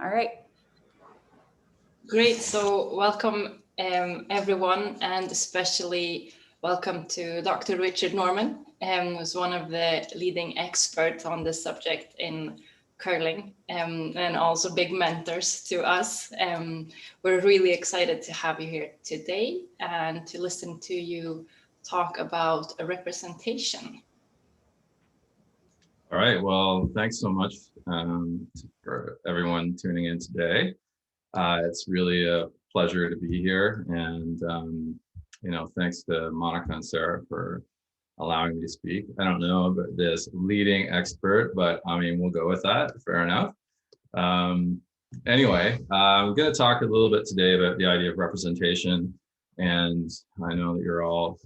All right. Great. So welcome everyone, and especially welcome to Dr. Richard Norman, who's one of the leading experts on this subject in curling, and also big mentors to us. We're really excited to have you here today and to listen to you talk about a representation. All right, well, thanks so much for everyone tuning in today. It's really a pleasure to be here, and thanks to Monica and Sarah for allowing me to speak. I don't know about this leading expert, but I mean, we'll go with that. Fair enough. Anyway, I'm going to talk a little bit today about the idea of representation, and I know that you're all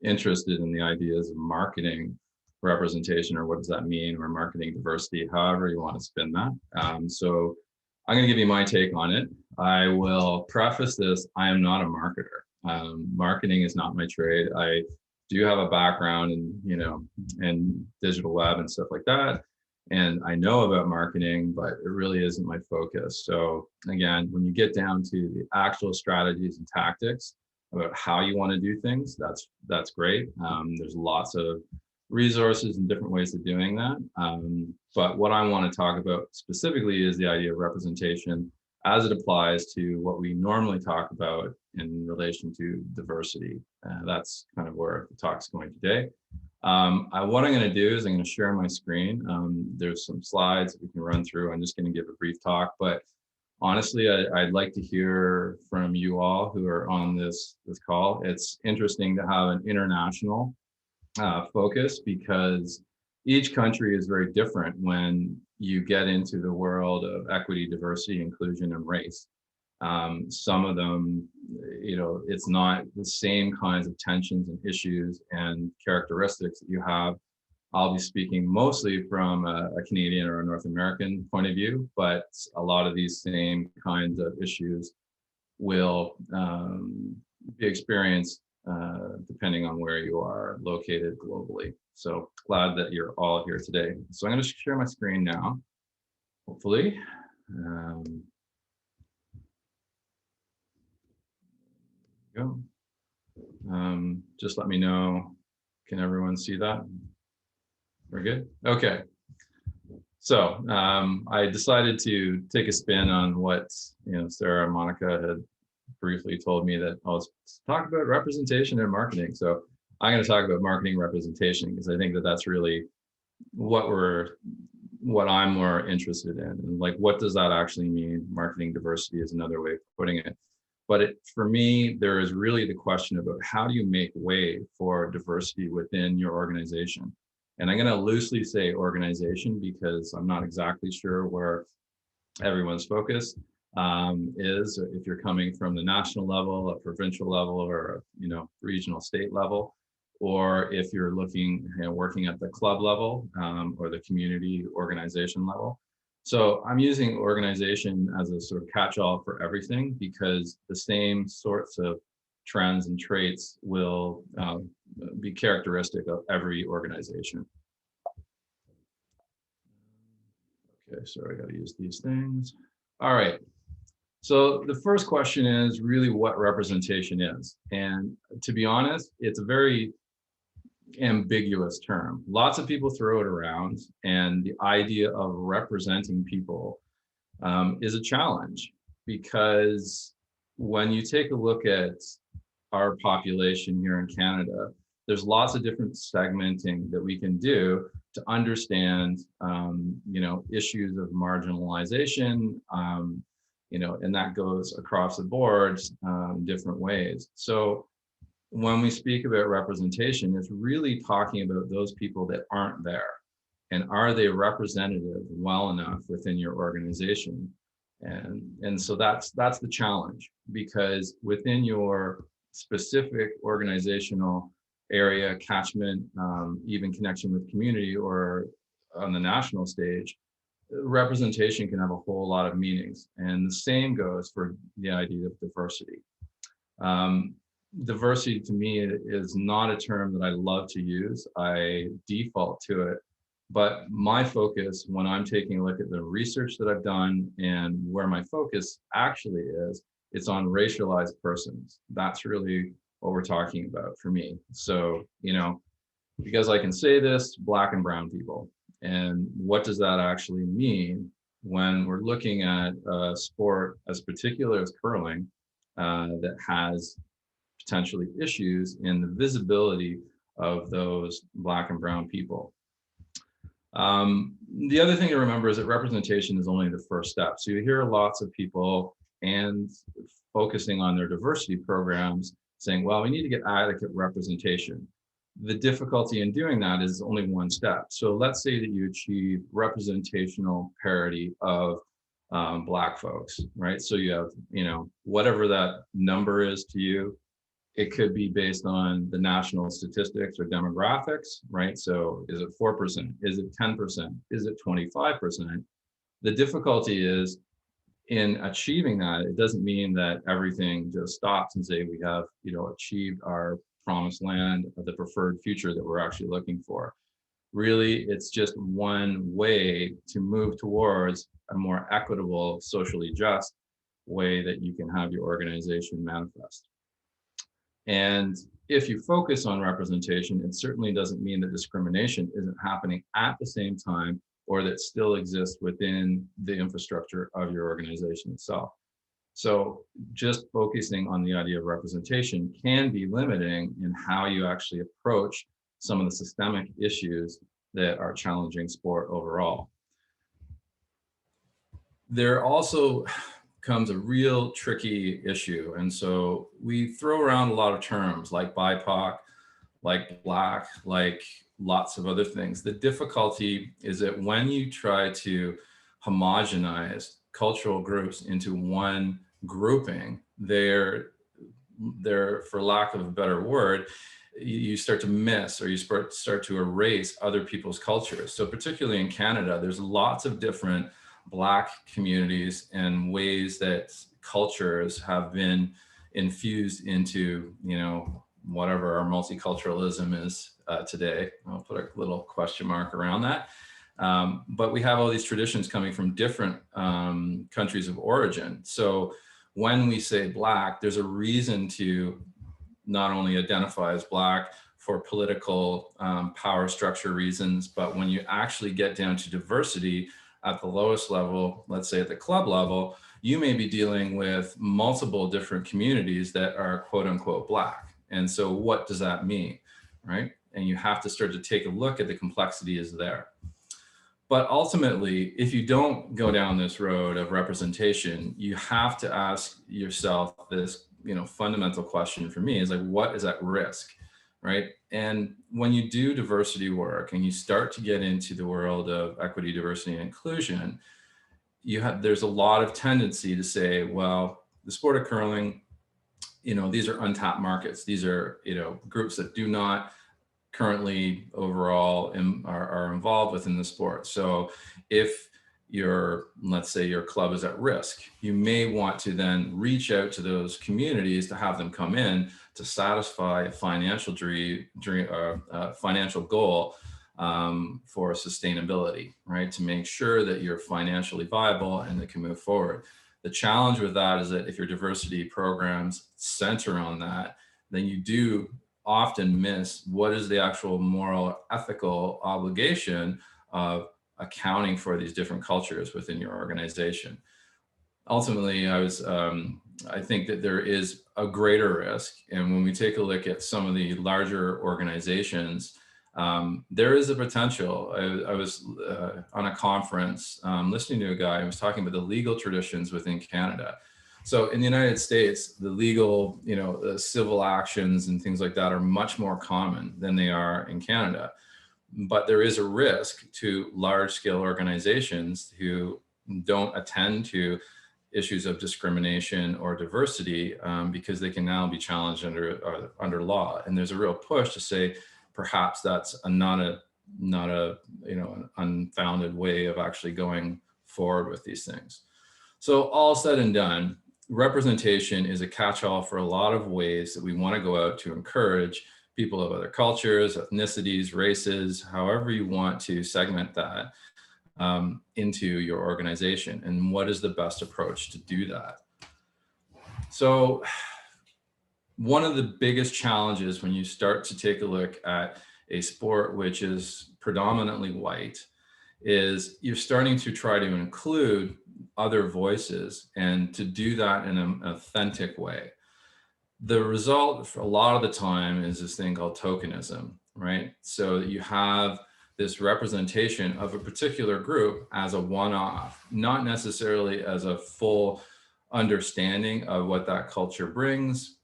interested in the ideas of marketing representation, or what does that mean, or marketing diversity, however you want to spin that. So I'm going to give you my take on it. I will preface this: I am not a marketer. Marketing is not my trade. I do have a background in digital web and stuff like that, and I know about marketing, but it really isn't my focus. So again, when you get down to the actual strategies and tactics about how you want to do things, that's great. There's lots of resources and different ways of doing that. But what I want to talk about specifically is the idea of representation as it applies to what we normally talk about in relation to diversity. That's kind of where the talk's going today. What I'm going to do is I'm going to share my screen. There's some slides that we can run through. I'm just going to give a brief talk, but honestly, I'd like to hear from you all who are on this call. It's interesting to have an international focus, because each country is very different when you get into the world of equity, diversity, inclusion, and race. Some of them, it's not the same kinds of tensions and issues and characteristics that you have. I'll be speaking mostly from a Canadian or a North American point of view, but a lot of these same kinds of issues will be experienced depending on where you are located globally. So glad that you're all here today. So I'm going to share my screen now, hopefully. Go. Just let me know. Can everyone see that? We're good? Okay. So I decided to take a spin on what Sarah and Monica had briefly told me, that I'll talk about representation and marketing. So I'm going to talk about marketing representation, because I think that that's really what I'm more interested in. And like, what does that actually mean? Marketing diversity is another way of putting it. But for me, there is really the question about how do you make way for diversity within your organization? And I'm going to loosely say organization, because I'm not exactly sure where everyone's focus is, if you're coming from the national level, a provincial level, or regional state level, or if you're looking working at the club level or the community organization level. So I'm using organization as a sort of catch-all for everything, because the same sorts of trends and traits will be characteristic of every organization. Okay, so I got to use these things. All right. So the first question is really what representation is. And to be honest, it's a very ambiguous term. Lots of people throw it around, and the idea of representing people is a challenge, because when you take a look at our population here in Canada, there's lots of different segmenting that we can do to understand, issues of marginalization, and that goes across the board different ways. So when we speak about representation, it's really talking about those people that aren't there, and are they representative well enough within your organization? And so that's the challenge, because within your specific organizational area, catchment, even connection with community, or on the national stage, representation can have a whole lot of meanings. And the same goes for the idea of diversity. Diversity to me is not a term that I love to use. I default to it But my focus when I'm taking a look at the research that I've done and where my focus actually is, it's on racialized persons. That's really what we're talking about for me. So, because I can say this, Black and brown people. And what does that actually mean when we're looking at a sport as particular as curling that has potentially issues in the visibility of those Black and brown people? The other thing to remember is that representation is only the first step. So you hear lots of people and focusing on their diversity programs saying, well, we need to get adequate representation. The difficulty in doing that is only one step. So let's say that you achieve representational parity of Black folks, right? So you have, whatever that number is to you, it could be based on the national statistics or demographics, right? So is it 4%? Is it 10%? Is it 25%? The difficulty is in achieving that, it doesn't mean that everything just stops and say we have, achieved our promised land, the preferred future that we're actually looking for. Really, it's just one way to move towards a more equitable, socially just way that you can have your organization manifest. And if you focus on representation, it certainly doesn't mean that discrimination isn't happening at the same time or that still exists within the infrastructure of your organization itself. So just focusing on the idea of representation can be limiting in how you actually approach some of the systemic issues that are challenging sport overall. There also comes a real tricky issue. And so we throw around a lot of terms like BIPOC, like Black, like lots of other things. The difficulty is that when you try to homogenize cultural groups into one grouping, they're for lack of a better word, you start to miss or you start to erase other people's cultures. So particularly in Canada, there's lots of different Black communities and ways that cultures have been infused into, whatever our multiculturalism is today. I'll put a little question mark around that. But we have all these traditions coming from different countries of origin. So when we say Black, there's a reason to not only identify as Black for political power structure reasons, but when you actually get down to diversity at the lowest level, let's say at the club level, you may be dealing with multiple different communities that are quote unquote Black. And so what does that mean, right? And you have to start to take a look at the complexity is there. But ultimately, if you don't go down this road of representation, you have to ask yourself this, fundamental question for me is like, what is at risk, right? And when you do diversity work and you start to get into the world of equity, diversity, and inclusion, there's a lot of tendency to say, well, the sport of curling, these are untapped markets. These are, groups that do not currently overall are involved within the sport. So if let's say your club is at risk, you may want to then reach out to those communities to have them come in to satisfy a financial financial goal for sustainability, right? To make sure that you're financially viable and that can move forward. The challenge with that is that if your diversity programs center on that, then you do often miss what is the actual moral, ethical obligation of accounting for these different cultures within your organization. Ultimately, I think that there is a greater risk. And when we take a look at some of the larger organizations, there is a potential. I was on a conference listening to a guy who was talking about the legal traditions within Canada. So in the United States, the legal, the civil actions and things like that are much more common than they are in Canada. But there is a risk to large scale organizations who don't attend to issues of discrimination or diversity because they can now be challenged under law. And there's a real push to say, perhaps that's not an unfounded way of actually going forward with these things. So all said and done, representation is a catch-all for a lot of ways that we want to go out to encourage people of other cultures, ethnicities, races, however you want to segment that into your organization, and what is the best approach to do that. So one of the biggest challenges when you start to take a look at a sport which is predominantly white is you're starting to try to include other voices and to do that in an authentic way. The result for a lot of the time is this thing called tokenism, right? So you have this representation of a particular group as a one-off, not necessarily as a full understanding of what that culture brings,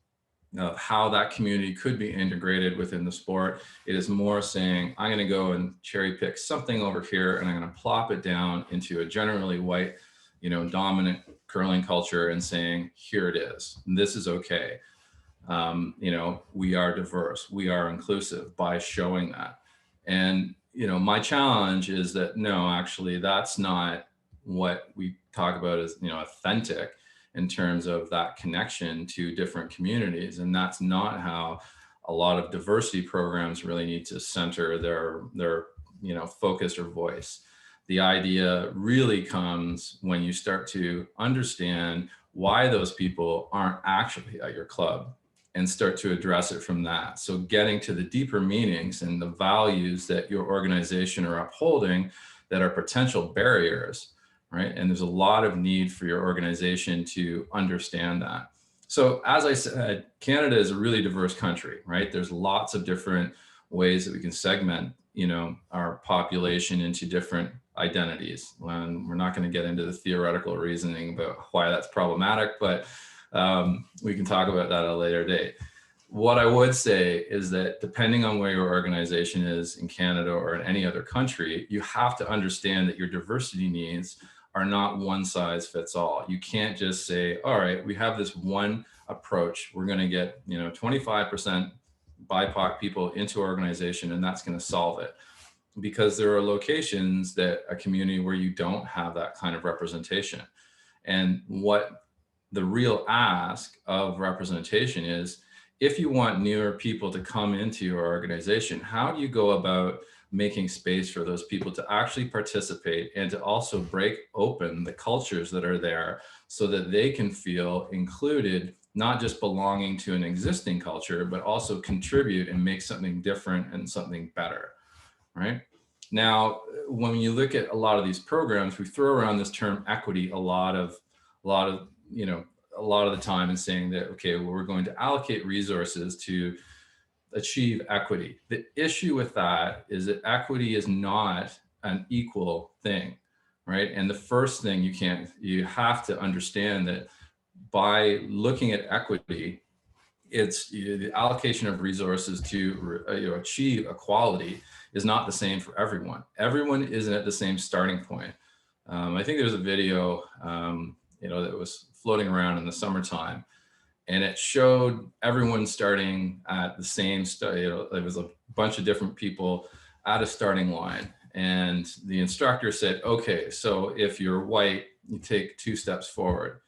of how that community could be integrated within the sport. It is more saying, I'm going to go and cherry pick something over here, and I'm going to plop it down into a generally white, dominant curling culture, and saying, here it is. And this is okay. We are diverse, we are inclusive by showing that. And, my challenge is that, no, actually, that's not what we talk about as, authentic in terms of that connection to different communities. And that's not how a lot of diversity programs really need to center their focus or voice. The idea really comes when you start to understand why those people aren't actually at your club, and start to address it from that. So getting to the deeper meanings and the values that your organization are upholding that are potential barriers, right? And there's a lot of need for your organization to understand that. So as I said, Canada is a really diverse country, right? There's lots of different ways that we can segment, our population into different identities. And we're not going to get into the theoretical reasoning about why that's problematic, but we can talk about that at a later date. What I would say is that depending on where your organization is in Canada or in any other country, you have to understand that your diversity needs are not one size fits all. You can't just say, all right, we have this one approach. We're going to get, 25% BIPOC people into our organization, and that's going to solve it. Because there are locations that a community where you don't have that kind of representation. And what the real ask of representation is, if you want newer people to come into your organization, how do you go about making space for those people to actually participate and to also break open the cultures that are there so that they can feel included, not just belonging to an existing culture, but also contribute and make something different and something better, right? Now, when you look at a lot of these programs, we throw around this term equity a lot of the time, and saying that, okay, well, we're going to allocate resources to achieve equity. The issue with that is that equity is not an equal thing, right? And the first thing you have to understand that by looking at equity, it's the allocation of resources to achieve equality is not the same for everyone. Everyone isn't at the same starting point. I think there's a video, that was floating around in the summertime, and it showed everyone starting at the same it was a bunch of different people at a starting line. And the instructor said, okay, so if you're white, you take 2 steps forward.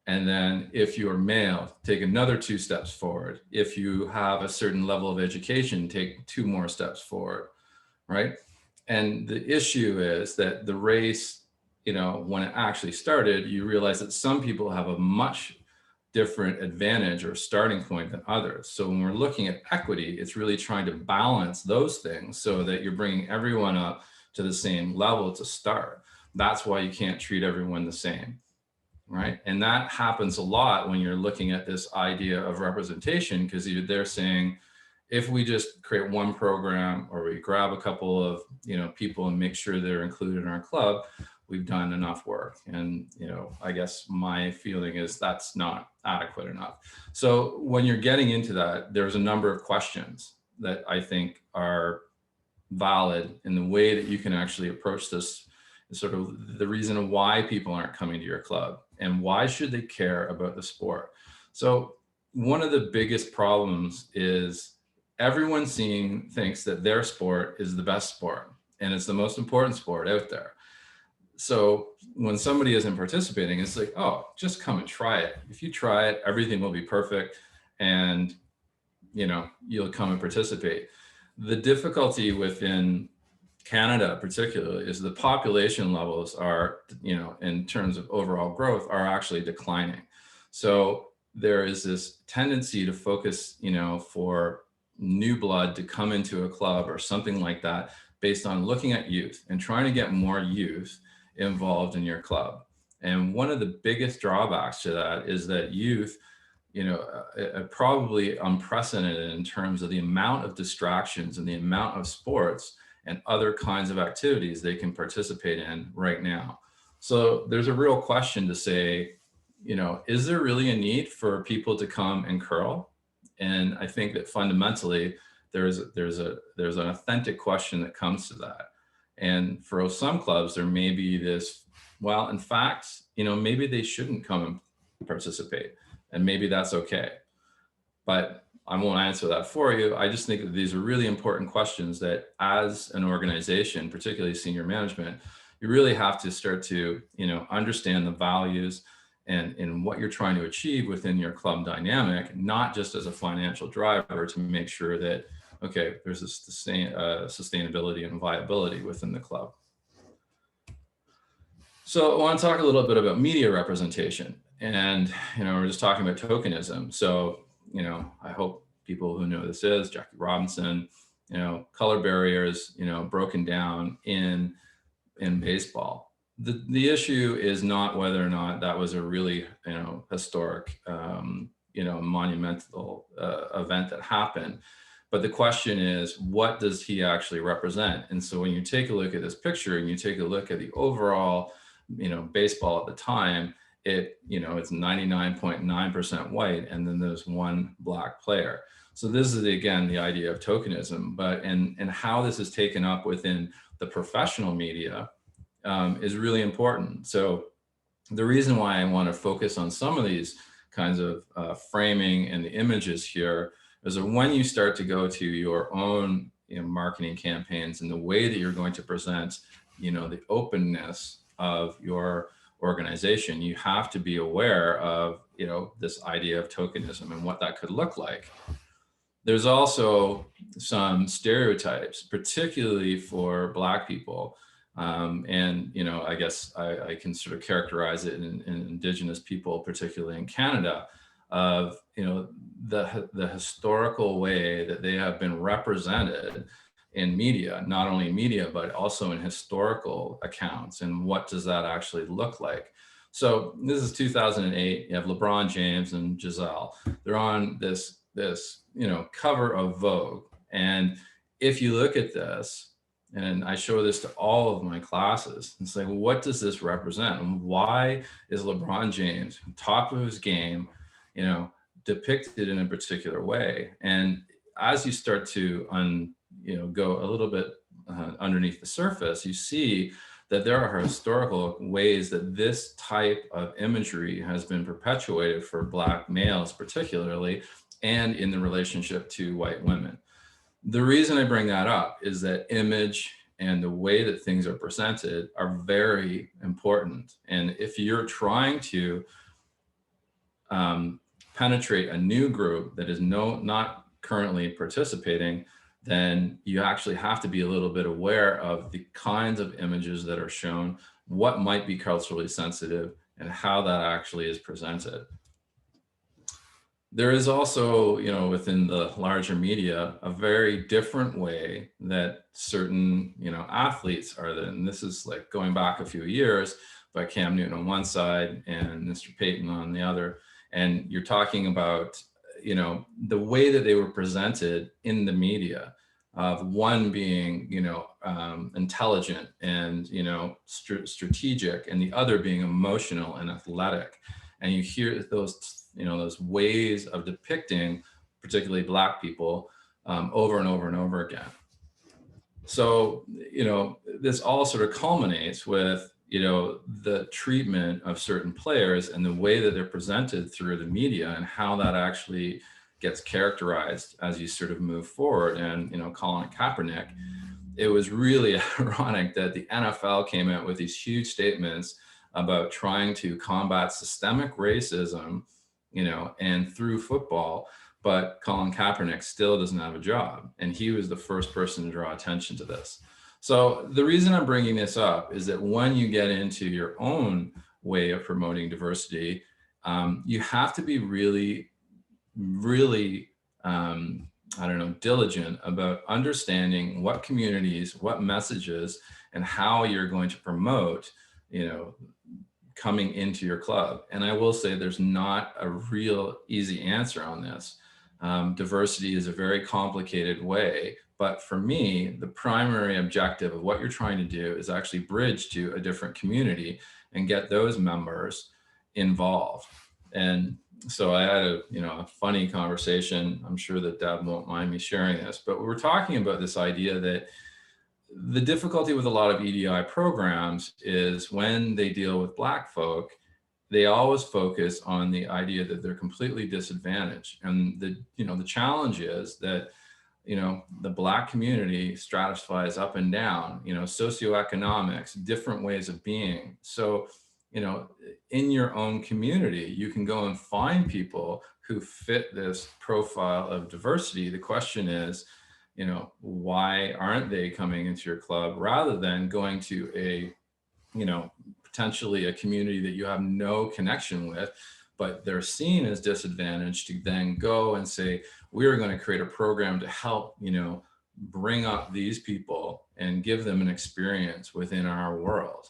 And then if you're male, take another 2 steps forward. If you have a certain level of education, take 2 more steps forward, right? And the issue is that the race, when it actually started, you realize that some people have a much different advantage or starting point than others. So when we're looking at equity, it's really trying to balance those things so that you're bringing everyone up to the same level to start. That's why you can't treat everyone the same, right? And that happens a lot when you're looking at this idea of representation, because they're saying, if we just create one program or we grab a couple of people and make sure they're included in our club, we've done enough work. And I guess my feeling is that's not adequate enough. So when you're getting into that, there's a number of questions that I think are valid in the way that you can actually approach this, sort of the reason why people aren't coming to your club and why should they care about the sport. So one of the biggest problems is everyone thinks that their sport is the best sport and it's the most important sport out there. So when somebody isn't participating, it's like, oh, just come and try it. If you try it, everything will be perfect. And you'll come and participate. The difficulty within Canada particularly is the population levels are, in terms of overall growth, are actually declining. So there is this tendency to focus, for new blood to come into a club or something like that based on looking at youth and trying to get more youth involved in your club. And one of the biggest drawbacks to that is that youth, probably unprecedented in terms of the amount of distractions and the amount of sports and other kinds of activities they can participate in right now. So there's a real question to say, is there really a need for people to come and curl? And I think that fundamentally there's an authentic question that comes to that. And for some clubs, there may be this, well, in fact, maybe they shouldn't come and participate, and maybe that's okay. But I won't answer that for you. I just think that these are really important questions that as an organization, particularly senior management, you really have to start to, understand the values and what you're trying to achieve within your club dynamic, not just as a financial driver to make sure that, okay, there's a sustainability and viability within the club. So I want to talk a little bit about media representation. And, we're just talking about tokenism. So, I hope people who know this is Jackie Robinson, color barriers, broken down in baseball. The issue is not whether or not that was a really, historic, monumental event that happened. But the question is, what does he actually represent? And so when you take a look at this picture and you take a look at the overall, baseball at the time, it's 99.9% white, and then there's one black player. So this is, again, the idea of tokenism, but and how this is taken up within the professional media is really important. So the reason why I want to focus on some of these kinds of framing and the images here is that when you start to go to your own marketing campaigns and the way that you're going to present, the openness of your organization, you have to be aware of, this idea of tokenism and what that could look like. There's also some stereotypes, particularly for Black people. And, I guess I can sort of characterize it in Indigenous people, particularly in Canada, of, the historical way that they have been represented in media, not only media, but also in historical accounts. And what does that actually look like? So this is 2008, you have LeBron James and Giselle. They're on this cover of Vogue. And if you look at this, and I show this to all of my classes, it's like, what does this represent? And why is LeBron James, top of his game, depicted in a particular way? And as you start to go a little bit underneath the surface, you see that there are historical ways that this type of imagery has been perpetuated for Black males particularly, and in the relationship to white women. The reason I bring that up is that image and the way that things are presented are very important. And if you're trying to penetrate a new group that is not currently participating, then you actually have to be a little bit aware of the kinds of images that are shown, what might be culturally sensitive, and how that actually is presented. There is also, within the larger media, a very different way that certain, athletes are. And this is like going back a few years, by Cam Newton on one side and Mr. Payton on the other. And you're talking about, the way that they were presented in the media, of one being, intelligent and, strategic, and the other being emotional and athletic. And you hear those ways of depicting, particularly Black people, over and over and over again. So, this all sort of culminates with, the treatment of certain players and the way that they're presented through the media, and how that actually gets characterized as you sort of move forward. And, Colin Kaepernick, it was really ironic that the NFL came out with these huge statements about trying to combat systemic racism, and through football. but Colin Kaepernick still doesn't have a job. And he was the first person to draw attention to this. So the reason I'm bringing this up is that when you get into your own way of promoting diversity, you have to be really, really, diligent about understanding what communities, what messages, and how you're going to promote, coming into your club. And I will say there's not a real easy answer on this. Diversity is a very complicated way, but for me, the primary objective of what you're trying to do is actually bridge to a different community and get those members involved. And so I had a funny conversation. I'm sure that Deb won't mind me sharing this, but we were talking about this idea that the difficulty with a lot of EDI programs is when they deal with Black folk, they always focus on the idea that they're completely disadvantaged. And the challenge is that, the Black community stratifies up and down, socioeconomics, different ways of being. So, in your own community, you can go and find people who fit this profile of diversity. The question is, why aren't they coming into your club rather than going to a, potentially a community that you have no connection with, but they're seen as disadvantaged, to then go and say, we are going to create a program to help, bring up these people and give them an experience within our world.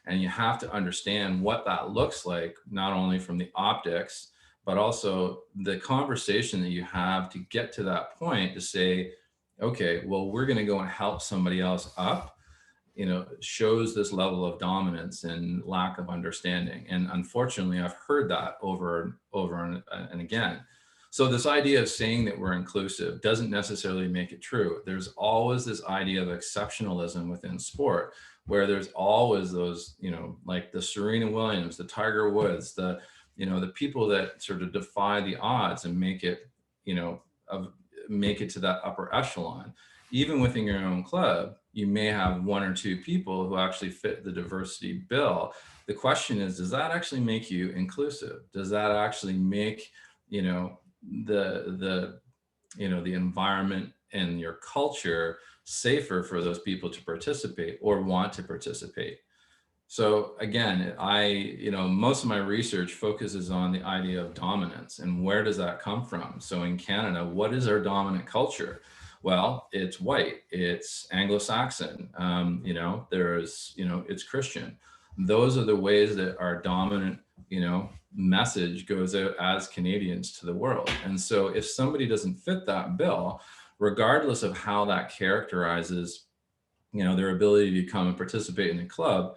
And you have to understand what that looks like, not only from the optics, but also the conversation that you have to get to that point to say, okay, well, we're going to go and help somebody else up, shows this level of dominance and lack of understanding. And unfortunately, I've heard that over and again. So this idea of saying that we're inclusive doesn't necessarily make it true. There's always this idea of exceptionalism within sport, where there's always those, like the Serena Williams, the Tiger Woods, the people that sort of defy the odds and make it, make it to that upper echelon. Even within your own club, you may have one or two people who actually fit the diversity bill. The question is, does that actually make you inclusive? Does that actually make, the environment and your culture safer for those people to participate or want to participate? So again, most of my research focuses on the idea of dominance and where does that come from? So in Canada, what is our dominant culture? Well, it's white, it's Anglo-Saxon, it's Christian. Those are the ways that our dominant, message goes out as Canadians to the world. And so if somebody doesn't fit that bill, regardless of how that characterizes, their ability to come and participate in a club,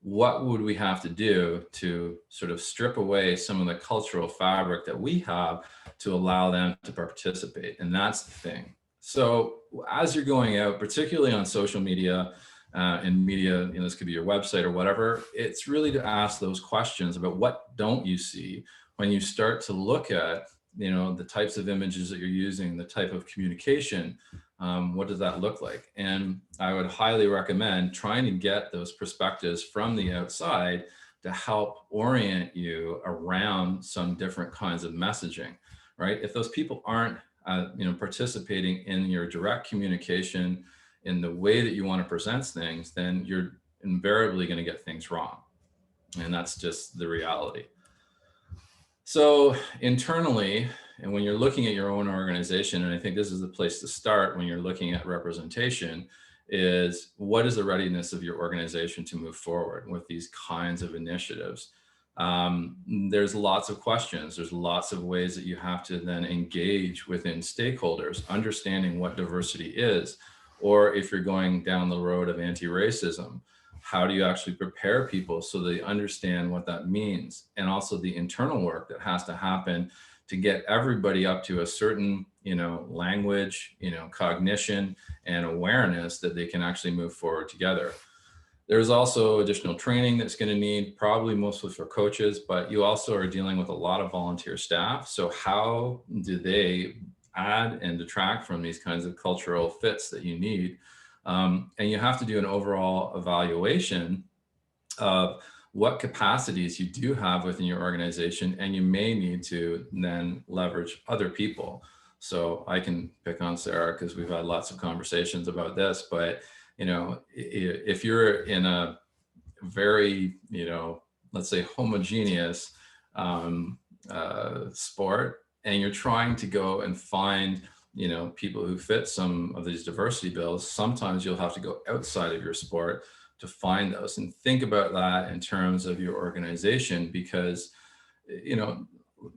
what would we have to do to sort of strip away some of the cultural fabric that we have to allow them to participate? And that's the thing. So as you're going out, particularly on social media and media, this could be your website or whatever, it's really to ask those questions about what don't you see when you start to look at, the types of images that you're using, the type of communication. What does that look like? And I would highly recommend trying to get those perspectives from the outside to help orient you around some different kinds of messaging, right? If those people aren't, participating in your direct communication in the way that you want to present things, then you're invariably going to get things wrong. And that's just the reality. So internally, and when you're looking at your own organization, and I think this is the place to start when you're looking at representation, is what is the readiness of your organization to move forward with these kinds of initiatives? There's lots of questions. There's lots of ways that you have to then engage within stakeholders, understanding what diversity is, or if you're going down the road of anti-racism, how do you actually prepare people so they understand what that means? And also the internal work that has to happen to get everybody up to a certain, language, cognition and awareness that they can actually move forward together. There's also additional training that's going to need, probably mostly for coaches, but you also are dealing with a lot of volunteer staff. So how do they add and detract from these kinds of cultural fits that you need? And you have to do an overall evaluation of what capacities you do have within your organization, and you may need to then leverage other people. So I can pick on Sarah because we've had lots of conversations about this, but if you're in a very, let's say homogeneous sport, and you're trying to go and find, people who fit some of these diversity bills, sometimes you'll have to go outside of your sport to find those, and think about that in terms of your organization, because,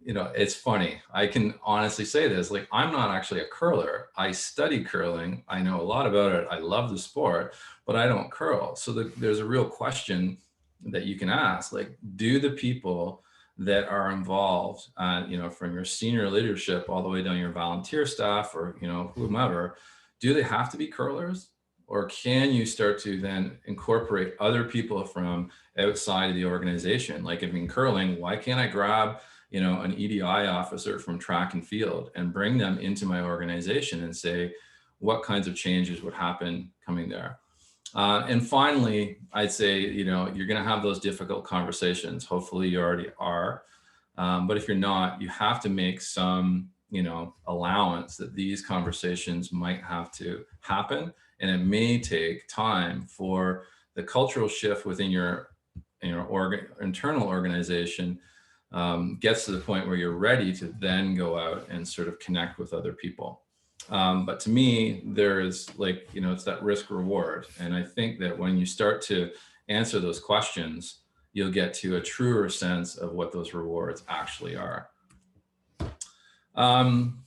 it's funny. I can honestly say this, like, I'm not actually a curler. I study curling. I know a lot about it. I love the sport, but I don't curl. So there's a real question that you can ask, like, do the people that are involved, from your senior leadership all the way down your volunteer staff, or, whomever, do they have to be curlers? Or can you start to then incorporate other people from outside of the organization? Like, if in curling, why can't I grab, an EDI officer from track and field and bring them into my organization and say, what kinds of changes would happen coming there? And finally, I'd say, you're going to have those difficult conversations. Hopefully you already are. But if you're not, you have to make some, allowance that these conversations might have to happen. And it may take time for the cultural shift within your internal organization gets to the point where you're ready to then go out and sort of connect with other people. But to me, there is, like, it's that risk reward. And I think that when you start to answer those questions, you'll get to a truer sense of what those rewards actually are. I'm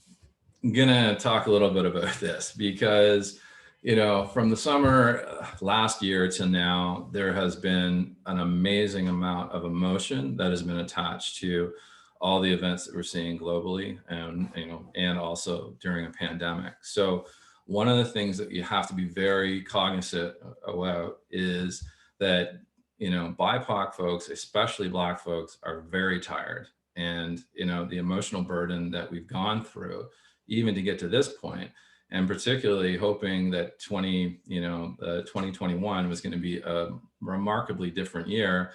gonna talk a little bit about this because, from the summer last year to now, there has been an amazing amount of emotion that has been attached to all the events that we're seeing globally, and also during a pandemic. So one of the things that you have to be very cognizant about is that, BIPOC folks, especially Black folks, are very tired. And, the emotional burden that we've gone through, even to get to this point, and particularly hoping that 2021 was going to be a remarkably different year,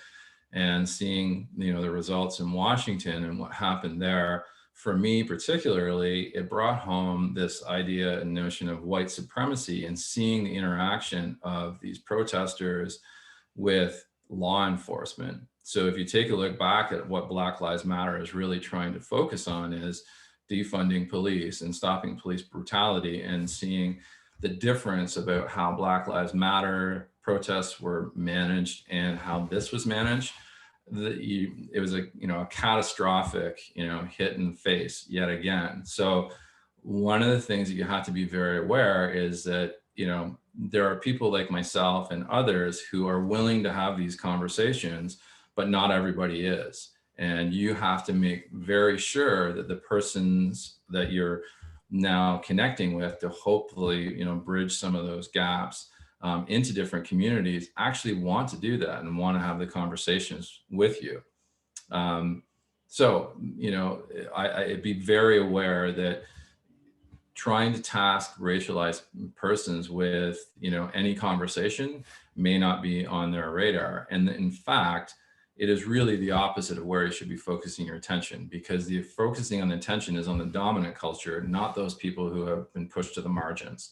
and seeing, the results in Washington and what happened there, for me particularly, it brought home this idea and notion of white supremacy, and seeing the interaction of these protesters with law enforcement. So if you take a look back at what Black Lives Matter is really trying to focus on, is defunding police and stopping police brutality, and seeing the difference about how Black Lives Matter protests were managed and how this was managed. It was a catastrophic hit in the face yet again. So one of the things that you have to be very aware is that there are people like myself and others who are willing to have these conversations, but not everybody is. And you have to make very sure that the persons that you're now connecting with to hopefully bridge some of those gaps into different communities actually want to do that and want to have the conversations with you. So I'd be very aware that trying to task racialized persons with any conversation may not be on their radar. And in fact, it is really the opposite of where you should be focusing your attention, because the focusing on the attention is on the dominant culture, not those people who have been pushed to the margins,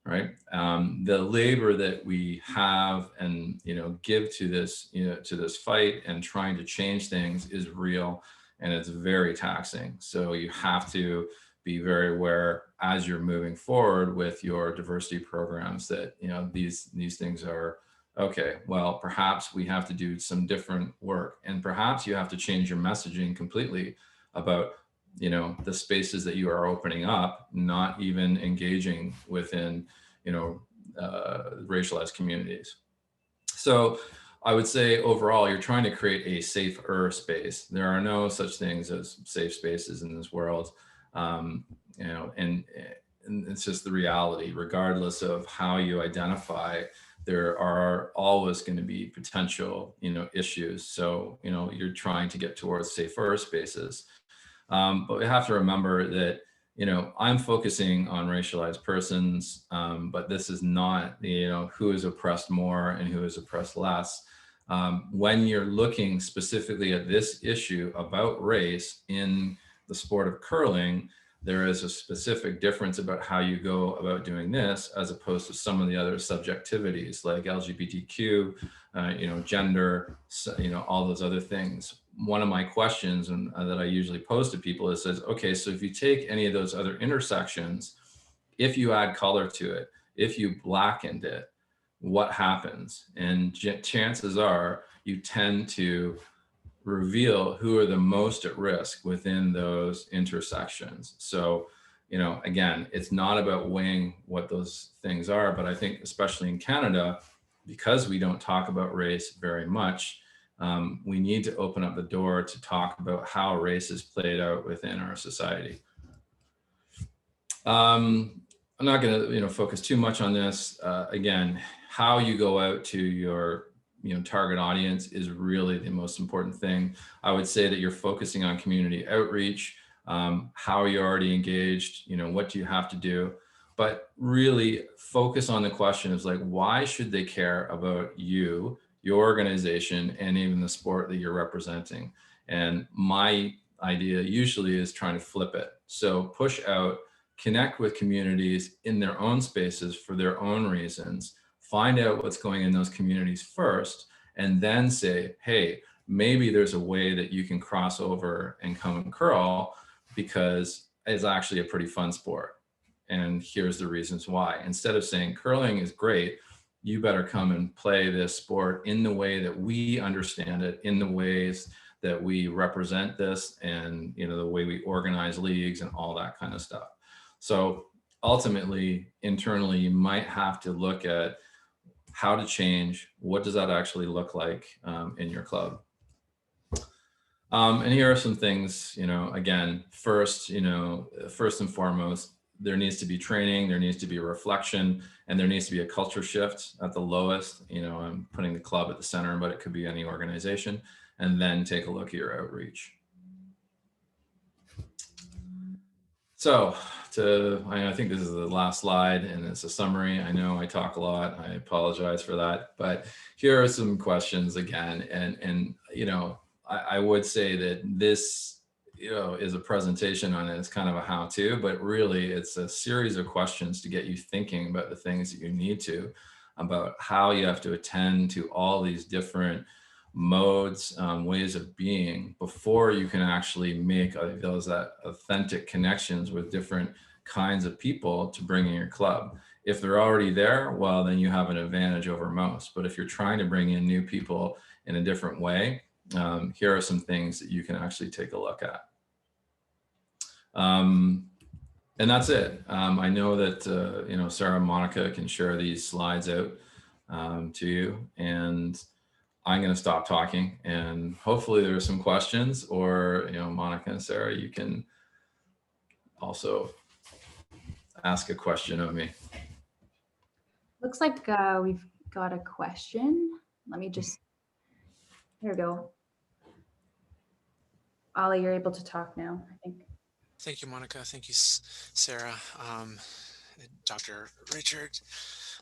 right? The labor that we have and give to this to this fight and trying to change things is real, and it's very taxing. So you have to be very aware as you're moving forward with your diversity programs that these things are okay. Well, perhaps we have to do some different work, and perhaps you have to change your messaging completely about the spaces that you are opening up, not even engaging within racialized communities. So I would say overall, you're trying to create a safer space. There are no such things as safe spaces in this world. And it's just the reality. Regardless of how you identify, there are always going to be potential issues. So you're trying to get towards safer spaces, but we have to remember that I'm focusing on racialized persons, but this is not who is oppressed more and who is oppressed less. When you're looking specifically at this issue about race in the sport of curling, there is a specific difference about how you go about doing this as opposed to some of the other subjectivities like LGBTQ, gender, all those other things. One of my questions that I usually pose to people is, okay, so if you take any of those other intersections, if you add color to it, if you blackened it, what happens? And chances are you tend to reveal who are the most at risk within those intersections. So, again, it's not about weighing what those things are, but I think especially in Canada, because we don't talk about race very much, we need to open up the door to talk about how race is played out within our society. I'm not going to focus too much on this. Again, how you go out to your target audience is really the most important thing. I would say that you're focusing on community outreach. How are you already engaged? What do you have to do? But really focus on the question is like, why should they care about you, your organization, and even the sport that you're representing? And my idea usually is trying to flip it. So push out, connect with communities in their own spaces for their own reasons, find out what's going in those communities first, and then say, hey, maybe there's a way that you can cross over and come and curl because it's actually a pretty fun sport. And here's the reasons why. Instead of saying curling is great, you better come and play this sport in the way that we understand it, in the ways that we represent this, and the way we organize leagues and all that kind of stuff. So ultimately, internally, you might have to look at how to change. What does that actually look like in your club? And here are some things, again, first and foremost, there needs to be training, there needs to be reflection, and there needs to be a culture shift at the lowest. I'm putting the club at the center, but it could be any organization, and then take a look at your outreach. So I think this is the last slide and it's a summary. I know I talk a lot, I apologize for that, but here are some questions again. And I would say that this, is a presentation on it. It's kind of a how-to, but really it's a series of questions to get you thinking about the things that you need to, about how you have to attend to all these different modes, ways of being before you can actually make those authentic connections with different kinds of people to bring in your club. If they're already there, well, then you have an advantage over most. But if you're trying to bring in new people in a different way, here are some things that you can actually take a look at. And that's it. I know that, Sarah and Monica can share these slides out to you, and I'm going to stop talking, and hopefully there are some questions, or, Monica and Sarah, you can also ask a question of me. Looks like we've got a question. Let me just, here we go. Ollie, you're able to talk now, I think. Thank you, Monica. Thank you, Sarah. Dr. Richard,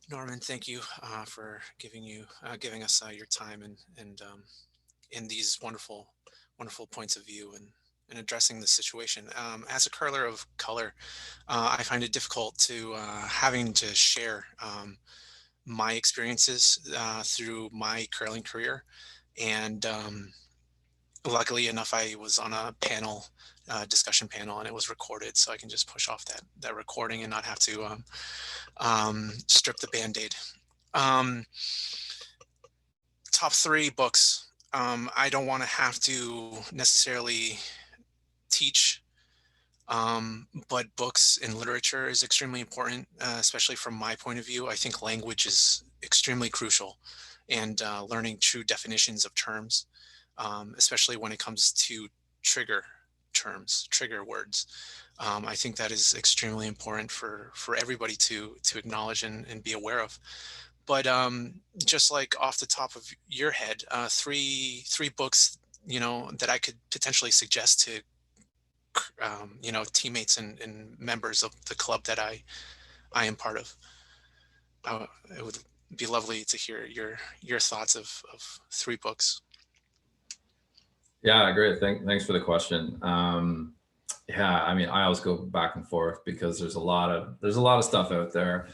Norman, thank you for giving us your time and these wonderful points of view and addressing the situation. As a curler of color, I find it difficult to having to share my experiences through my curling career. And luckily enough, I was on a panel, discussion panel, and it was recorded, so I can just push off that recording and not have to strip the Band-Aid. Top 3 books. I don't want to have to necessarily teach, but books and literature is extremely important, especially from my point of view. I think language is extremely crucial, and learning true definitions of terms, especially when it comes to trigger terms, trigger words. I think that is extremely important for everybody to acknowledge and be aware of. But just like off the top of your head, three books, that I could potentially suggest to, teammates and members of the club that I am part of. I would be lovely to hear your thoughts of 3 books. Yeah, great. Thanks for the question. Yeah, I mean, I always go back and forth because there's a lot of stuff out there.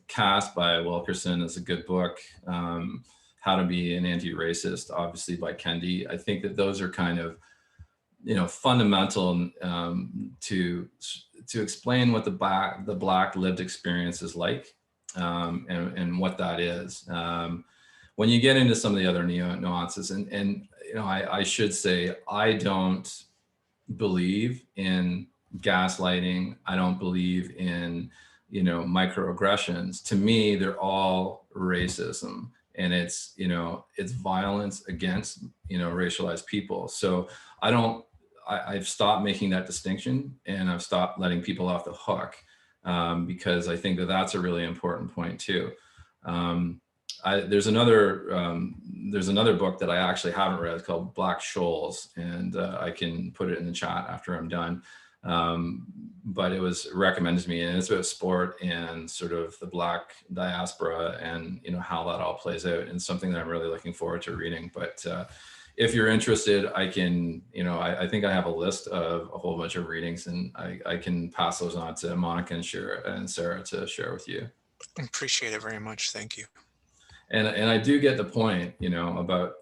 Cast by Wilkerson is a good book. How to Be an Anti-Racist, obviously by Kendi. I think that those are kind of, fundamental to explain what the black lived experience is like, and what that is. When you get into some of the other nuances, and I should say, I don't believe in gaslighting. I don't believe in, microaggressions. To me, they're all racism, and it's violence against, racialized people. So I've stopped making that distinction, and I've stopped letting people off the hook, because I think that that's a really important point too. There's another book that I actually haven't read. It's called Black Shoals, and I can put it in the chat after I'm done. But it was recommended to me, and it's about sport and sort of the Black diaspora and how that all plays out, and something that I'm really looking forward to reading. But if you're interested, I can, I think I have a list of a whole bunch of readings, and I can pass those on to Monica and Sarah to share with you. Appreciate it very much. Thank you. And I do get the point, about,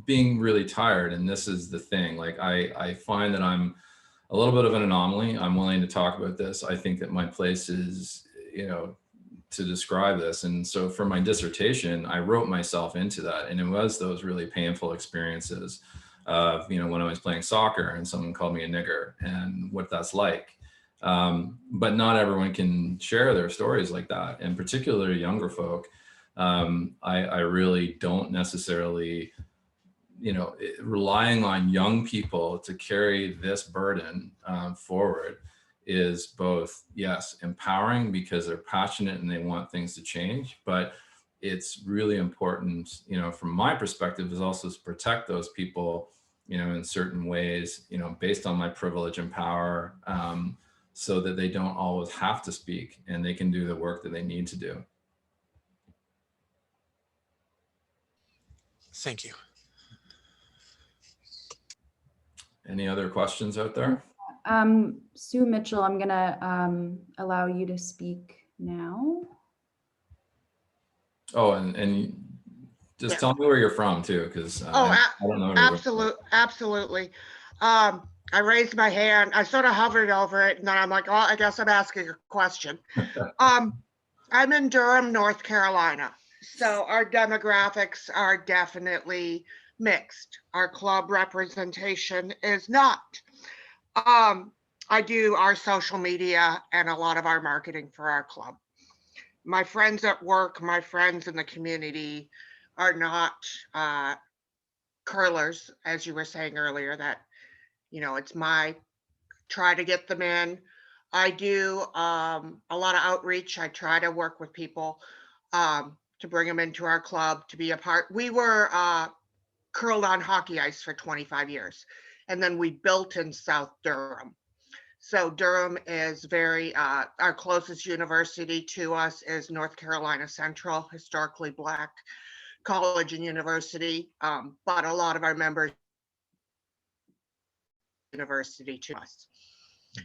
being really tired. And this is the thing, like, I find that I'm a little bit of an anomaly. I'm willing to talk about this. I think that my place is, to describe this. And so for my dissertation, I wrote myself into that. And it was those really painful experiences of, when I was playing soccer and someone called me a nigger, and what that's like. But not everyone can share their stories like that. And particularly younger folk. I really don't necessarily, relying on young people to carry this burden forward is both, yes, empowering because they're passionate and they want things to change, but it's really important, from my perspective, is also to protect those people, in certain ways, based on my privilege and power, so that they don't always have to speak and they can do the work that they need to do. Thank you. Any other questions out there? Sue Mitchell, I'm gonna allow you to speak now. Oh, and just tell me where you're from too, because I don't know. Absolutely. I raised my hand. I sort of hovered over it, and then I'm like, oh, I guess I'm asking a question. I'm in Durham, North Carolina. So our demographics are definitely mixed. Our club representation is not. I do our social media and a lot of our marketing for our club. My friends at work, my friends in the community are not curlers, as you were saying earlier, that, it's my try to get them in. I do a lot of outreach. I try to work with people to bring them into our club to be a part. We were curled on hockey ice for 25 years. And then we built in South Durham. So Durham is very, our closest university to us is North Carolina Central, historically Black college and university. But a lot of our members university to us.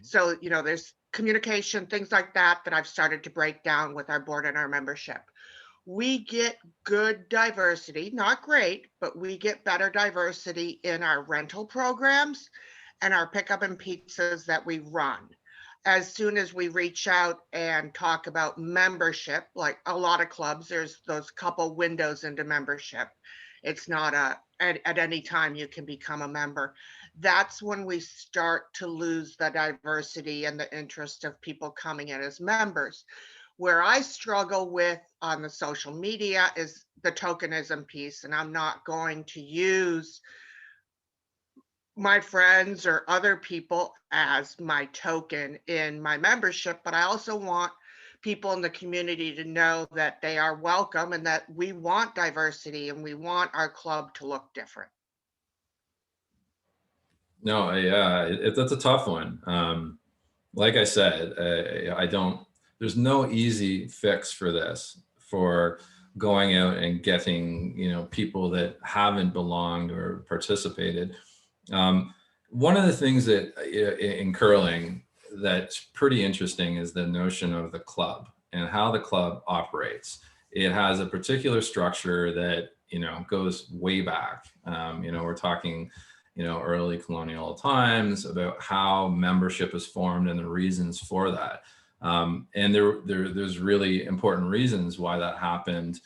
So, there's communication, things like that I've started to break down with our board and our membership. We get good diversity, not great, but we get better diversity in our rental programs and our pickup and pizzas that we run. As soon as we reach out and talk about membership, like a lot of clubs, there's those couple windows into membership. It's not at any time you can become a member. That's when we start to lose the diversity and the interest of people coming in as members. Where I struggle with on the social media is the tokenism piece, and I'm not going to use my friends or other people as my token in my membership, but I also want people in the community to know that they are welcome and that we want diversity and we want our club to look different. No, that's a tough one. Like I said, there's no easy fix for this for going out and getting, people that haven't belonged or participated. One of the things that in curling that's pretty interesting is the notion of the club and how the club operates. It has a particular structure that, goes way back. We're talking, early colonial times about how membership is formed and the reasons for that. And there's really important reasons why that happened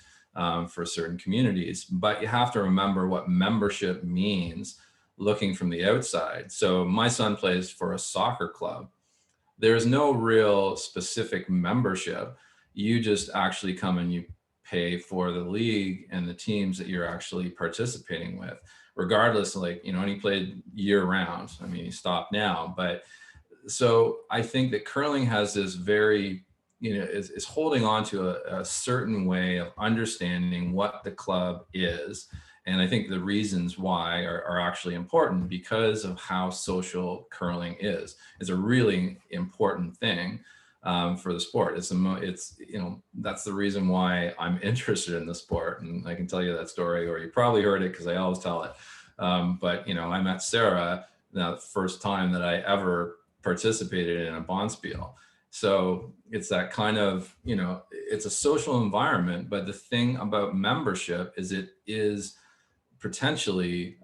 for certain communities. But you have to remember what membership means looking from the outside. So my son plays for a soccer club. There's no real specific membership. You just actually come and you pay for the league and the teams that you're actually participating with, regardless, and he played year round. I mean, he stopped now, but so I think that curling has this very, is holding on to a certain way of understanding what the club is. And I think the reasons why are actually important because of how social curling is. It's a really important thing for the sport. It's that's the reason why I'm interested in the sport. And I can tell you that story, or you probably heard it because I always tell it. But I met Sarah the first time that I ever participated in a bonspiel. So it's that kind of, it's a social environment, but the thing about membership is it is potentially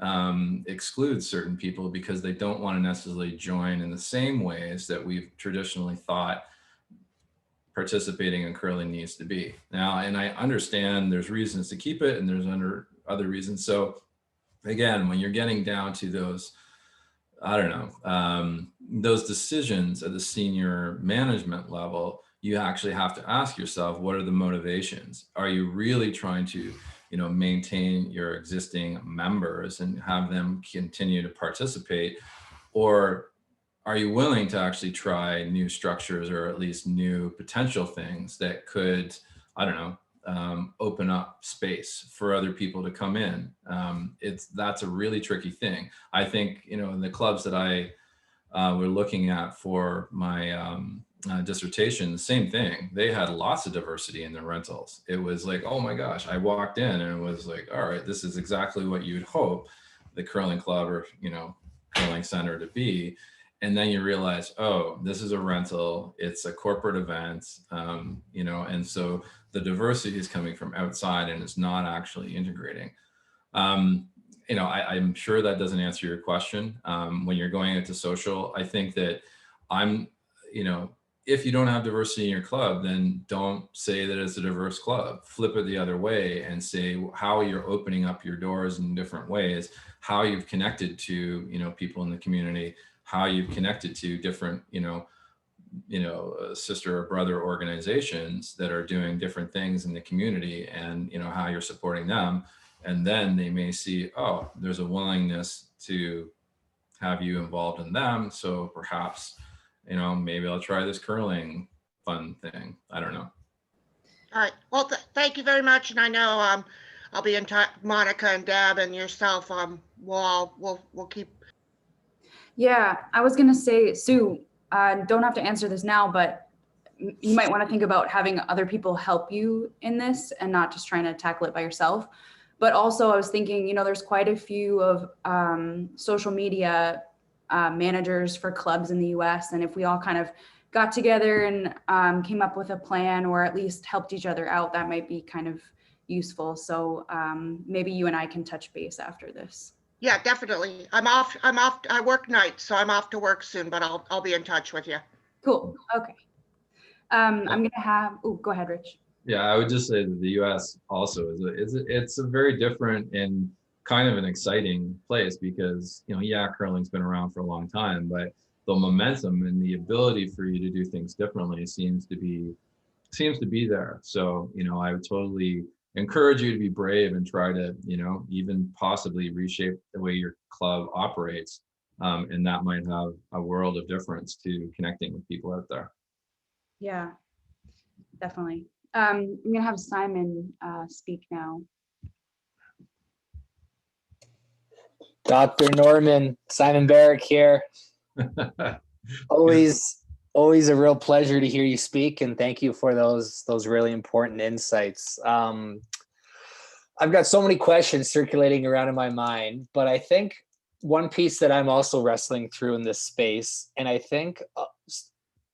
excludes certain people because they don't want to necessarily join in the same ways that we've traditionally thought participating in curling needs to be. Now, and I understand there's reasons to keep it and there's other reasons. So again, when you're getting down to those, those decisions at the senior management level, you actually have to ask yourself, what are the motivations? Are you really trying to, maintain your existing members and have them continue to participate? Or are you willing to actually try new structures or at least new potential things that could, open up space for other people to come in? That's a really tricky thing. I think, in the clubs that I were looking at for my dissertation, the same thing. They had lots of diversity in their rentals. It was like, oh my gosh, I walked in and it was like, all right, this is exactly what you'd hope the curling club or, curling center to be. And then you realize, oh, this is a rental, it's a corporate event, and so the diversity is coming from outside and it's not actually integrating. I'm sure that doesn't answer your question. When you're going into social, I think that if you don't have diversity in your club, then don't say that it's a diverse club. Flip it the other way and say how you're opening up your doors in different ways, how you've connected to, people in the community, how you've connected to different, sister or brother organizations that are doing different things in the community and, how you're supporting them. And then they may see, oh, there's a willingness to have you involved in them. So perhaps, maybe I'll try this curling fun thing. I don't know. All right. Well, thank you very much. And I know I'll be in touch, Monica and Deb and yourself. We'll keep. Yeah, I was going to say, Sue, don't have to answer this now, but you might want to think about having other people help you in this and not just trying to tackle it by yourself. But also I was thinking, there's quite a few of social media managers for clubs in the US. And if we all kind of got together and came up with a plan or at least helped each other out, that might be kind of useful. So maybe you and I can touch base after this. Yeah, definitely. I'm off. I work nights, so I'm off to work soon, but I'll be in touch with you. Cool. Okay. I'm going to have, go ahead, Rich. Yeah, I would just say that the U.S. also it's a very different and kind of an exciting place because, curling's been around for a long time, but the momentum and the ability for you to do things differently seems to be there. So, I would totally encourage you to be brave and try to, even possibly reshape the way your club operates. And that might have a world of difference to connecting with people out there. Yeah, definitely. I'm going to have Simon speak now. Dr. Norman, Simon Barrick here. Always Always a real pleasure to hear you speak, and thank you for those really important insights. I've got so many questions circulating around in my mind, but I think one piece that I'm also wrestling through in this space, and I think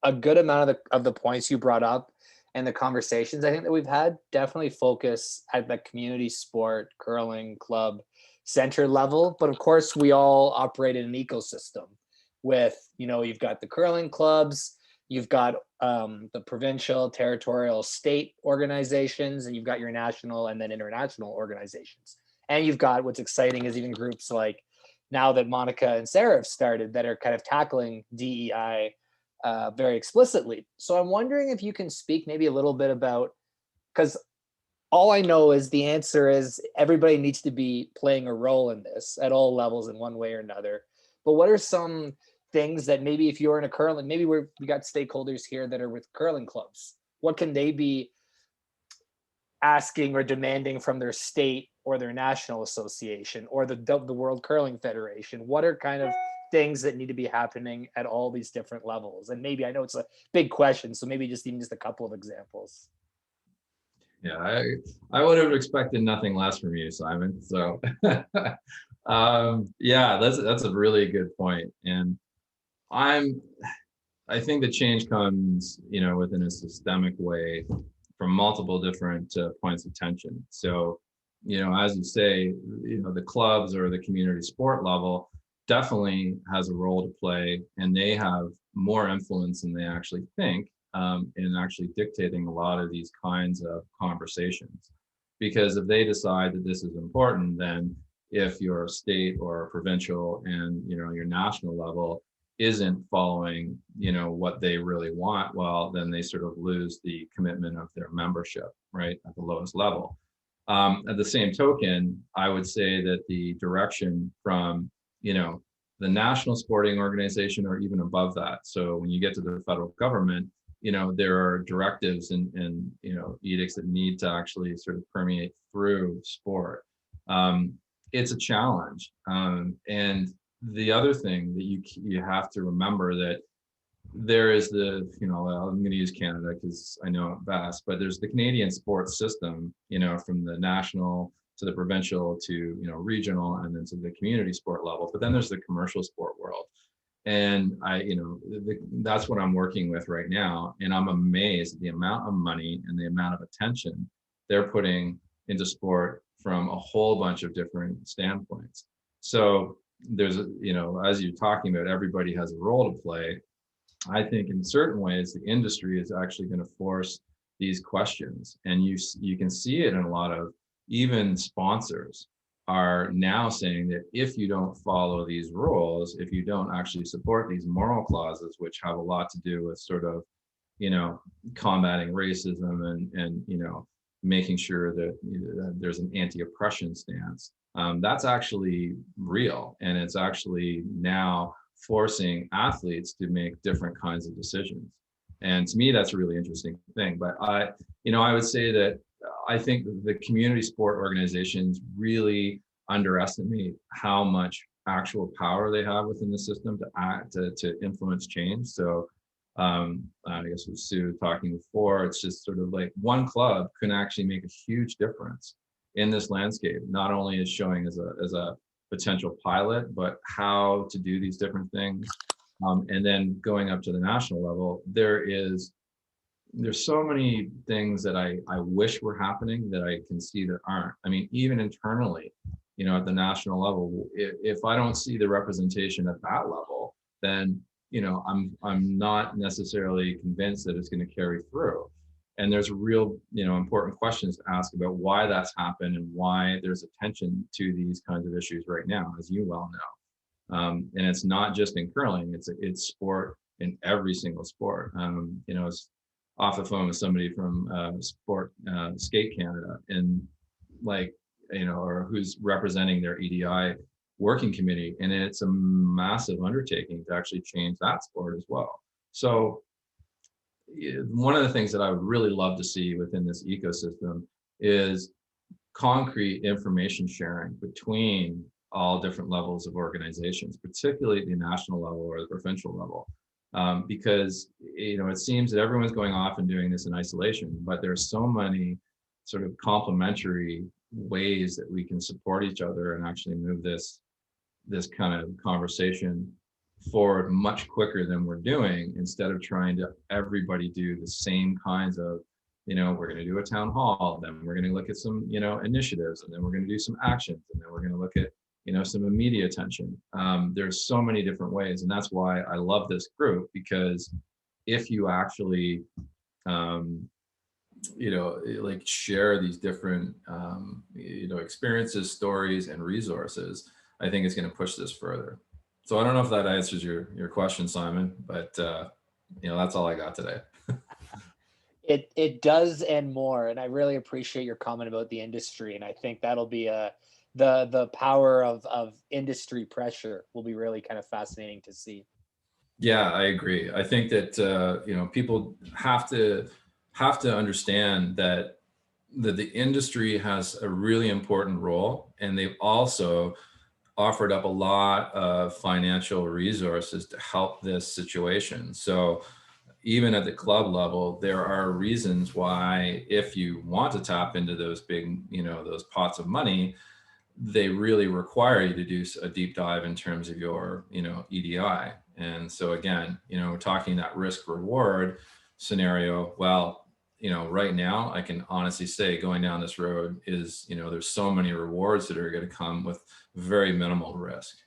a good amount of the points you brought up and the conversations I think that we've had definitely focus at the community sport, curling, club, center level. But of course, we all operate in an ecosystem with, you've got the curling clubs, you've got the provincial, territorial, state organizations, and you've got your national and then international organizations. And you've got, what's exciting is even groups like now that Monica and Sarah have started that are kind of tackling DEI very explicitly. So I'm wondering if you can speak maybe a little bit about, because all I know is the answer is everybody needs to be playing a role in this at all levels in one way or another. But what are some things that maybe if you're in a curling, maybe we got stakeholders here that are with curling clubs, what can they be asking or demanding from their state or their national association or the World Curling Federation? What are kind of things that need to be happening at all these different levels? And maybe, I know it's a big question, so maybe just a couple of examples. Yeah, I would have expected nothing less from you, Simon. So yeah, that's a really good point. And I think the change comes, within a systemic way from multiple different points of tension. So, as you say, the clubs or the community sport level definitely has a role to play, and they have more influence than they actually think in actually dictating a lot of these kinds of conversations. Because if they decide that this is important, then if your state or provincial and your national level isn't following what they really want, well, then they sort of lose the commitment of their membership, right, at the lowest level. At the same token, I would say that the direction from the national sporting organization or even above that, so when you get to the federal government, there are directives and edicts that need to actually sort of permeate through sport. It's a challenge, and the other thing that you have to remember that there is I'm going to use Canada because I know it best, but there's the Canadian sports system, from the national to the provincial to regional and then to the community sport level. But then there's the commercial sport world, and that's what I'm working with right now. And I'm amazed at the amount of money and the amount of attention they're putting into sport from a whole bunch of different standpoints. So there's as you're talking about, everybody has a role to play. I think in certain ways the industry is actually going to force these questions, and you can see it in a lot of, even sponsors are now saying that if you don't follow these rules, if you don't actually support these moral clauses, which have a lot to do with sort of combating racism and making sure that there's an anti-oppression stance, that's actually real, and it's actually now forcing athletes to make different kinds of decisions. And to me, that's a really interesting thing. But I would say that I think the community sport organizations really underestimate how much actual power they have within the system to influence change. So I guess with Sue talking before, it's just sort of like one club can actually make a huge difference in this landscape. Not only is showing as a potential pilot, but how to do these different things. And then going up to the national level, there's so many things that I wish were happening that I can see that aren't. I mean, even internally, at the national level, if I don't see the representation at that level, then I'm not necessarily convinced that it's going to carry through. And there's real, important questions to ask about why that's happened and why there's attention to these kinds of issues right now, as you well know. And it's not just in curling; it's sport in every single sport. I was off the phone with somebody from Skate Canada, and or who's representing their EDI working committee, and it's a massive undertaking to actually change that sport as well. So one of the things that I would really love to see within this ecosystem is concrete information sharing between all different levels of organizations, particularly at the national level or the provincial level. because it seems that everyone's going off and doing this in isolation, but there's so many sort of complementary ways that we can support each other and actually move this kind of conversation forward much quicker than we're doing, instead of trying to everybody do the same kinds of, we're going to do a town hall, then we're going to look at some, initiatives, and then we're going to do some actions, and then we're going to look at, some media attention. There's so many different ways. And that's why I love this group, because if you actually, like share these different, experiences, stories, and resources, I think it's going to push this further. So I don't know if that answers your question, Simon, but that's all I got today. It does, and more. And I really appreciate your comment about the industry. And I think that'll be the power of industry pressure will be really kind of fascinating to see. Yeah, I agree. I think that people have to understand that the industry has a really important role, and they've also offered up a lot of financial resources to help this situation. So even at the club level, there are reasons why, if you want to tap into those big, those pots of money, they really require you to do a deep dive in terms of your, EDI. And so again, we're talking that risk reward scenario. Well, right now I can honestly say going down this road is, there's so many rewards that are going to come with very minimal risk.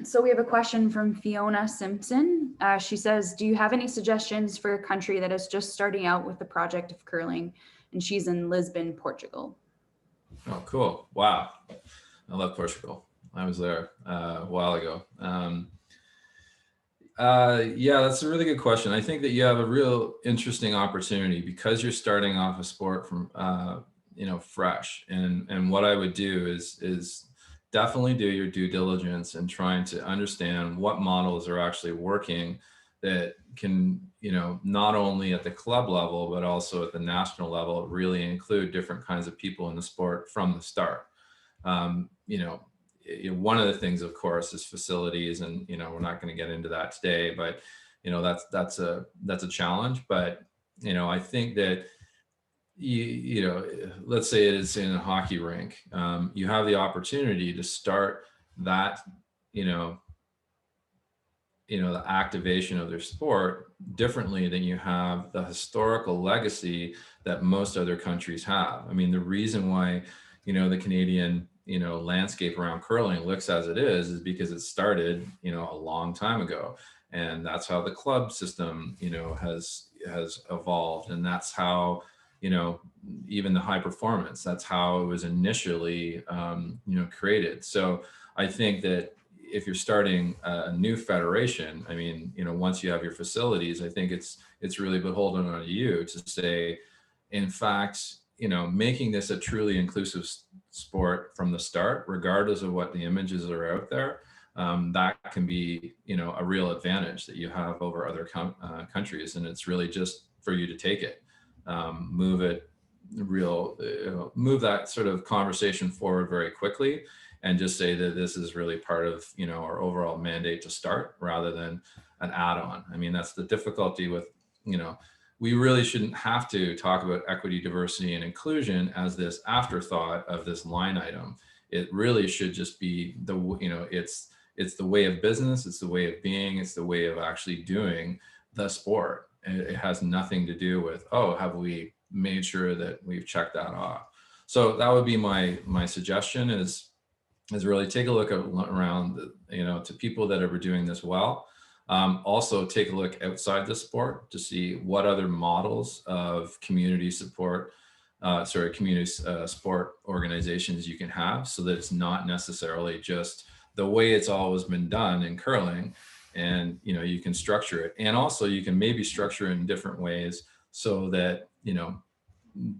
So we have a question from Fiona Simpson. She says, do you have any suggestions for a country that is just starting out with the project of curling? And she's in Lisbon, Portugal. Oh, cool. Wow. I love Portugal. I was there a while ago. Yeah, that's a really good question. I think that you have a real interesting opportunity because you're starting off a sport from, fresh. And what I would do is definitely do your due diligence and trying to understand what models are actually working that can, not only at the club level, but also at the national level, really include different kinds of people in the sport from the start. One of the things, of course, is facilities, and we're not going to get into that today, but that's a challenge. But I think that let's say it's in a hockey rink, you have the opportunity to start that the activation of their sport differently than you have the historical legacy that most other countries have. I mean, the reason why the Canadian landscape around curling looks as it is because it started a long time ago, and that's how the club system has evolved, and that's how even the high performance, that's how it was initially created. So I think that if you're starting a new federation, I mean, once you have your facilities, I think it's really beholden on you to say, in fact, making this a truly inclusive sport from the start, regardless of what the images are out there, that can be, a real advantage that you have over other countries. And it's really just for you to take it, move that sort of conversation forward very quickly, and just say that this is really part of, our overall mandate to start rather than an add-on. I mean, that's the difficulty with, we really shouldn't have to talk about equity, diversity, and inclusion as this afterthought of this line item. It really should just be it's the way of business, it's the way of being, it's the way of actually doing the sport. And it has nothing to do with, oh, have we made sure that we've checked that off? So that would be my suggestion is really take a look around, to people that are doing this well. Also take a look outside the sport to see what other models of community support, sport organizations you can have, so that it's not necessarily just the way it's always been done in curling. And, you can structure it. And also you can maybe structure it in different ways so that,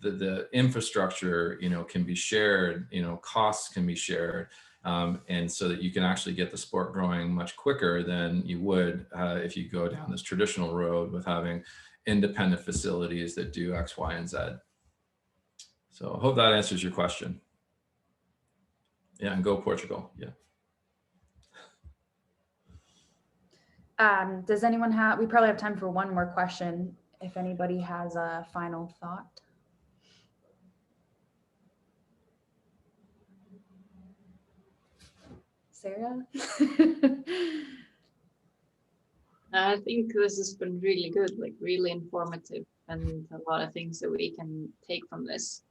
the infrastructure, can be shared, costs can be shared. And so that you can actually get the sport growing much quicker than you would if you go down this traditional road with having independent facilities that do X, Y, and Z. So I hope that answers your question. Yeah, and go Portugal. Yeah. Does anyone have, we probably have time for one more question. If anybody has a final thought. Sarah? I think this has been really good, like really informative, and a lot of things that we can take from this.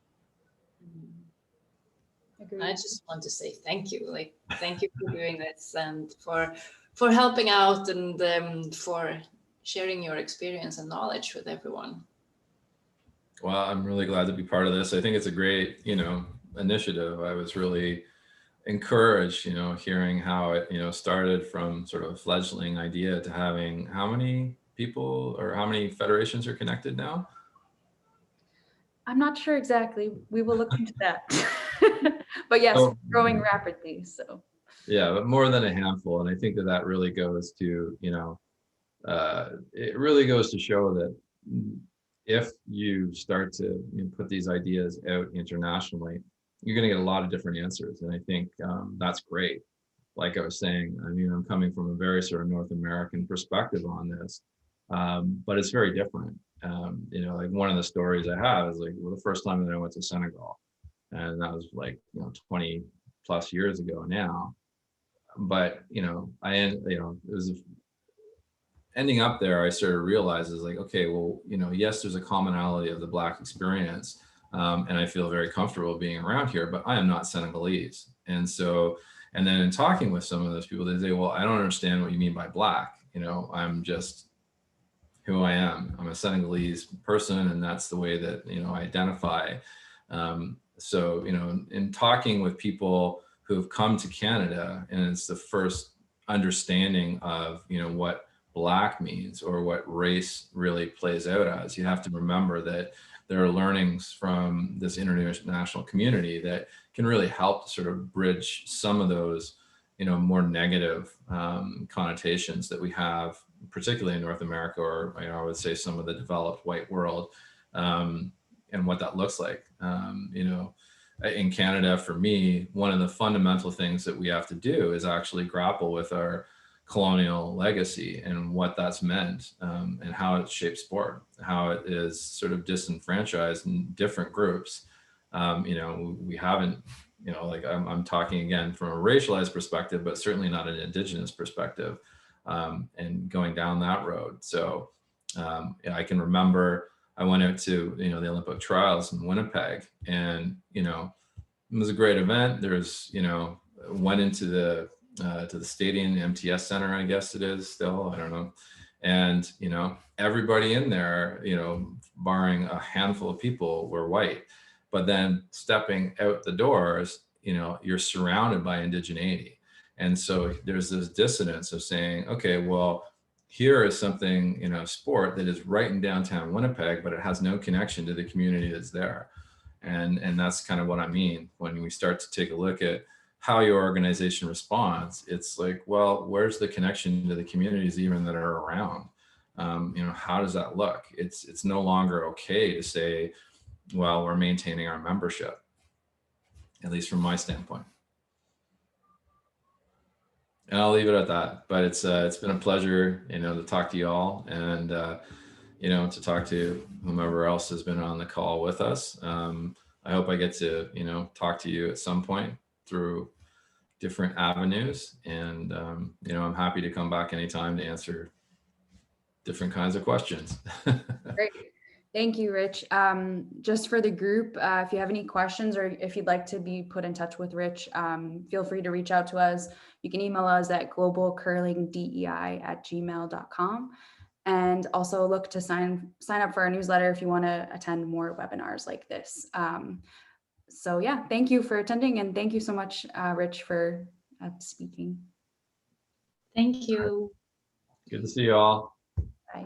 Agreed. I just want to say thank you, like thank you for doing this and for helping out and for sharing your experience and knowledge with everyone. Well, I'm really glad to be part of this. I think it's a great, initiative. I was really encouraged, hearing how it, started from sort of a fledgling idea to having how many people or how many federations are connected now? I'm not sure exactly. We will look into that. But yes, Oh, growing rapidly. So yeah, but more than a handful. And I think that really goes to, it really goes to show that if you start to put these ideas out internationally, you're going to get a lot of different answers. And I think that's great. Like I was saying, I mean, I'm coming from a very sort of North American perspective on this, but it's very different. Like one of the stories I have is like, well, the first time that I went to Senegal, and that was like, 20 plus years ago now. But, it was ending up there, I sort of realized is like, okay, well, yes, there's a commonality of the Black experience. And I feel very comfortable being around here, but I am not Senegalese. And so, and then in talking with some of those people, they say, well, I don't understand what you mean by Black. I'm just who I am. I'm a Senegalese person, and that's the way that, I identify. So, in talking with people who have come to Canada, and it's the first understanding of, what Black means or what race really plays out as, you have to remember that there are learnings from this international community that can really help to sort of bridge some of those, more negative connotations that we have, particularly in North America, or I would say some of the developed white world, and what that looks like. In Canada, for me, one of the fundamental things that we have to do is actually grapple with our colonial legacy and what that's meant, and how it shapes sport, how it is sort of disenfranchised in different groups. We haven't, like I'm talking again from a racialized perspective, but certainly not an Indigenous perspective, and going down that road. So I can remember I went out to, the Olympic trials in Winnipeg, and, it was a great event. There's, went into the, to the stadium, MTS Center, I guess it is still, I don't know. And, everybody in there, barring a handful of people, were white. But then stepping out the doors, you're surrounded by indigeneity. And so there's this dissonance of saying, okay, well, here is something, sport that is right in downtown Winnipeg, but it has no connection to the community that's there. And that's kind of what I mean when we start to take a look at how your organization responds. It's like, well, where's the connection to the communities even that are around? How does that look? It's no longer okay to say, well, we're maintaining our membership, at least from my standpoint. And I'll leave it at that. But it's been a pleasure, to talk to you all, and to talk to whomever else has been on the call with us. I hope I get to talk to you at some point through different avenues, and I'm happy to come back anytime to answer different kinds of questions. great. Thank you, Rich. Just for the group, if you have any questions or if you'd like to be put in touch with Rich, feel free to reach out to us. You can email us at globalcurlingdei@gmail.com. And also look to sign up for our newsletter if you want to attend more webinars like this. So yeah, thank you for attending, and thank you so much, Rich, for speaking. Thank you. Good to see you all. Bye.